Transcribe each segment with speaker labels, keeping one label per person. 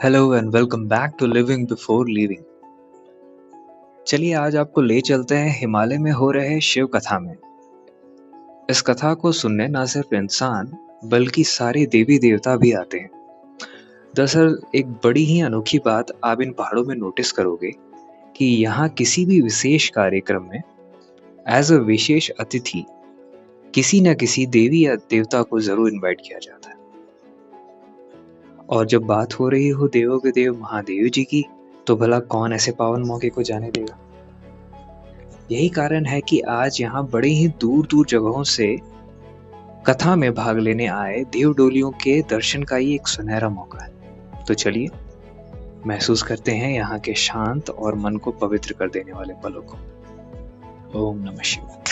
Speaker 1: Hello and welcome back to living before leaving. चलिए आज आपको ले चलते हैं हिमालय में हो रहे शिव कथा में। इस कथा को सुनने ना सिर्फ इंसान बल्कि सारे देवी देवता भी आते हैं। दरअसल एक बड़ी ही अनोखी बात आप इन पहाड़ों में नोटिस करोगे कि यहाँ किसी भी विशेष कार्यक्रम में एज अ विशेष अतिथि किसी न किसी देवी या देवता को जरूर इनवाइट किया जाता है। और जब बात हो रही हो देवों के देव महादेव जी की, तो भला कौन ऐसे पावन मौके को जाने देगा। यही कारण है कि आज यहाँ बड़े ही दूर दूर जगहों से कथा में भाग लेने आए देवडोलियों के दर्शन का ही एक सुनहरा मौका है। तो चलिए महसूस करते हैं यहाँ के शांत और मन को पवित्र कर देने वाले पलों को। ओम नमः शिवाय।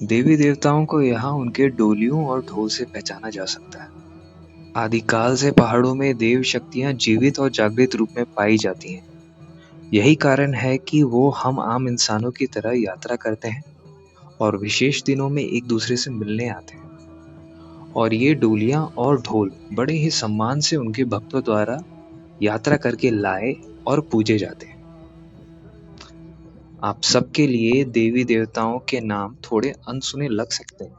Speaker 1: देवी देवताओं को यहाँ उनके डोलियों और ढोल से पहचाना जा सकता है। आदिकाल से पहाड़ों में देव शक्तियां जीवित और जागृत रूप में पाई जाती हैं। यही कारण है कि वो हम आम इंसानों की तरह यात्रा करते हैं और विशेष दिनों में एक दूसरे से मिलने आते हैं। और ये डोलियां और ढोल बड़े ही सम्मान से उनके भक्तों द्वारा यात्रा करके लाए और पूजे जाते हैं। आप सबके लिए देवी देवताओं के नाम थोड़े अनसुने लग सकते हैं,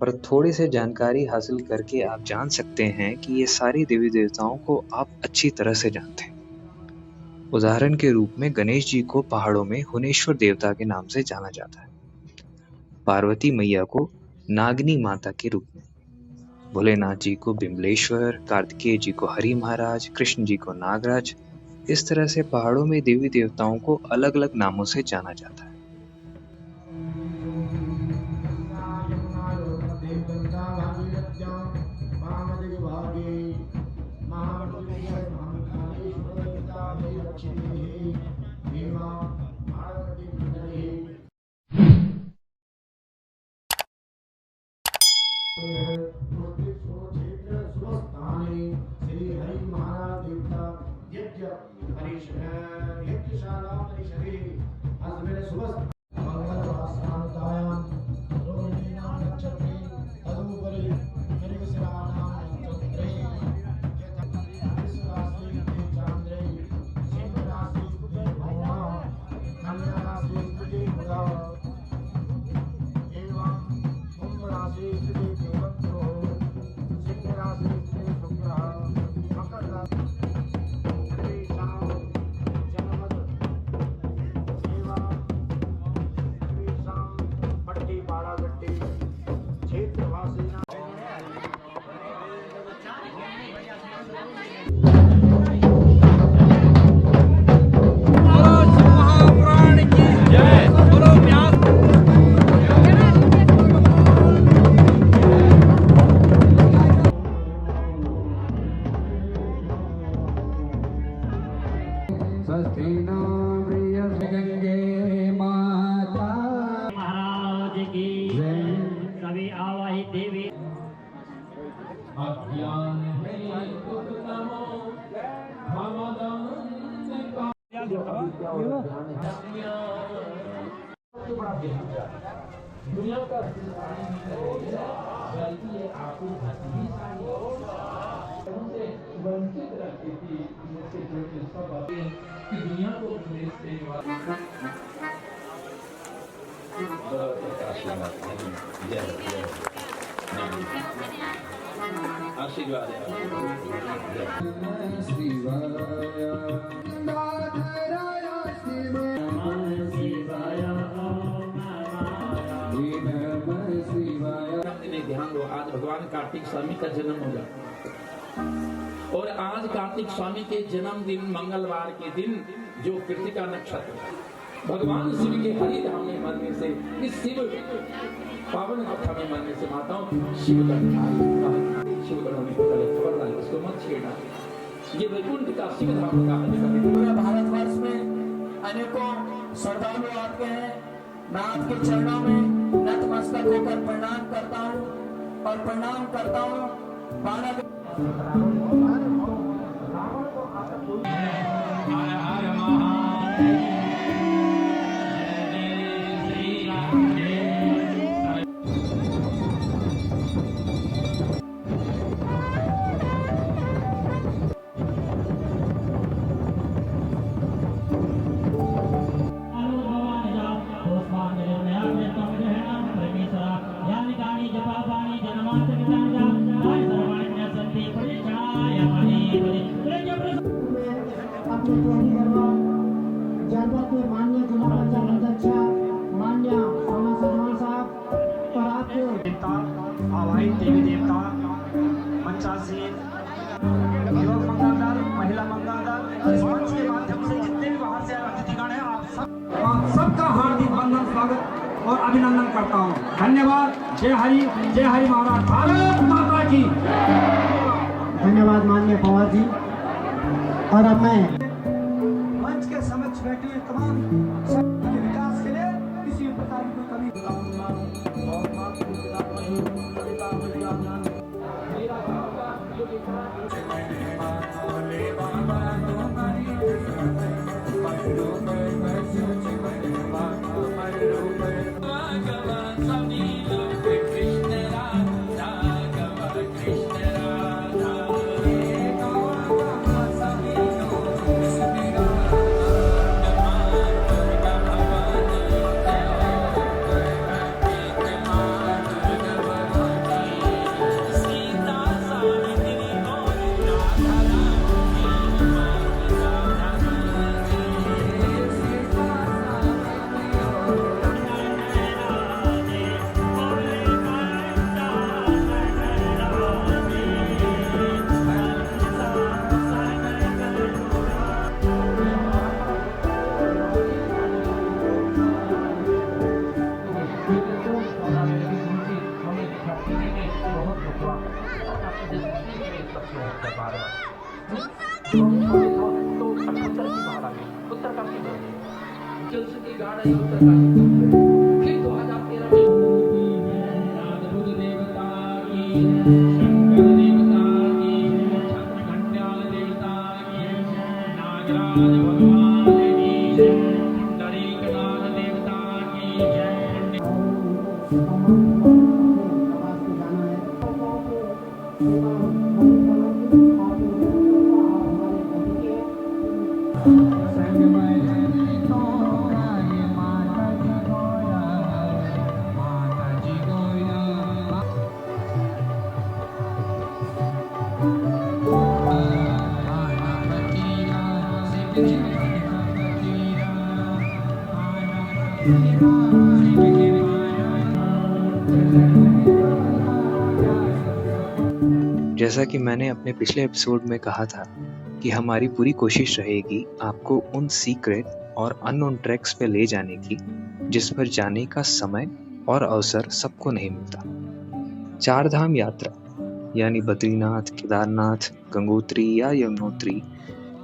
Speaker 1: पर थोड़ी से जानकारी हासिल करके आप जान सकते हैं कि ये सारी देवी देवताओं को आप अच्छी तरह से जानते हैं। उदाहरण के रूप में गणेश जी को पहाड़ों में हुनेश्वर देवता के नाम से जाना जाता है, पार्वती मैया को नागनी माता के रूप में, भोलेनाथ जी को बिमलेश्वर, कार्तिकेय जी को हरि महाराज, कृष्ण जी को नागराज। इस तरह से पहाड़ों में देवी देवताओं को अलग अलग नामों से जाना जाता है।
Speaker 2: श्री हरि महाराज देवता गंगे माता
Speaker 3: महाराज की सभी आवाहित देवी
Speaker 2: अज्ञान दुनिया का आपको वंचित रखती थी कि दुनिया को आशीर्वाद ध्यान दो। आज भगवान कार्तिक स्वामी का जन्म होगा और आज कार्तिक स्वामी के जन्मदिन मंगलवार के दिन जो कृतिका नक्षत्र भगवान शिव के हरिधाम में मरने से इस शिव पावन कथा में मरने से माताओं शिव का होने को पहले खबरदार इसको मत छेड़ना। ये वैकुंठ का शिव धाम का
Speaker 4: पूरे भारतवर्ष में अनेकों श्रद्धालु आते हैं। मैं आपके चरणों में नतमस्तक होकर प्रणाम करता हूँ और प्रणाम करता हूँ।
Speaker 5: जनपद के माननीय जिला पंचायत अध्यक्ष माननीय सोना शर्मा साहब और आपके
Speaker 6: देवता आवाहित देवी देवता पंचासीन युवक मंगल दल महिला मंगल दल इस मंच के माध्यम से जितने भी बाहर से अतिथिगण हैं आप सबका हार्दिक वंदन स्वागत और अभिनंदन करता हूँ। धन्यवाद। जय हरि महाराज। भारत माता की
Speaker 5: धन्यवाद माननीय पवार जी। और अब मैं
Speaker 6: मंच के समक्ष बैठे हुए तमाम के विकास के लिए किसी प्रकार की कोई कमी
Speaker 2: भगवान की
Speaker 1: जैसा कि मैंने अपने पिछले एपिसोड में कहा था कि हमारी पूरी कोशिश रहेगी आपको उन सीक्रेट और अननोन ट्रैक्स पे ले जाने की जिस पर जाने का समय और अवसर सबको नहीं मिलता। 4 धाम यात्रा यानी बद्रीनाथ, केदारनाथ, गंगोत्री या यमुनोत्री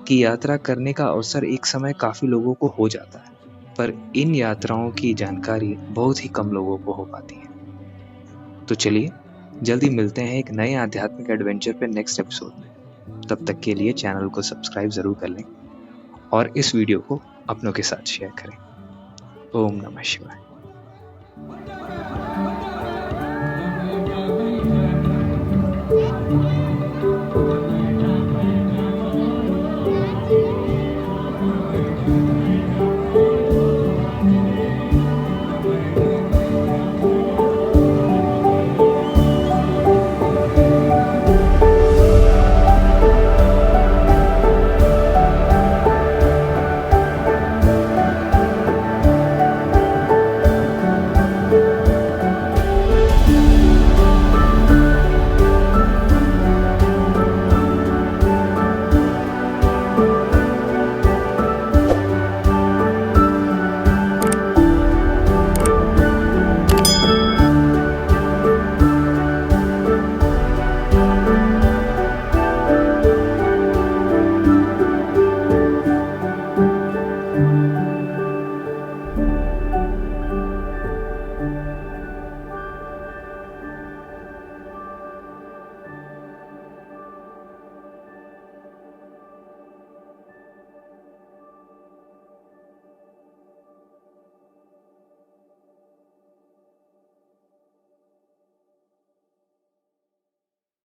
Speaker 1: की यात्रा करने का अवसर एक समय काफ़ी लोगों को हो जाता है, पर इन यात्राओं की जानकारी बहुत ही कम लोगों को हो पाती है। तो चलिए जल्दी मिलते हैं एक नए आध्यात्मिक एडवेंचर पे नेक्स्ट एपिसोड में। तब तक के लिए चैनल को सब्सक्राइब ज़रूर कर लें और इस वीडियो को अपनों के साथ शेयर करें। ओम नमः शिवाय।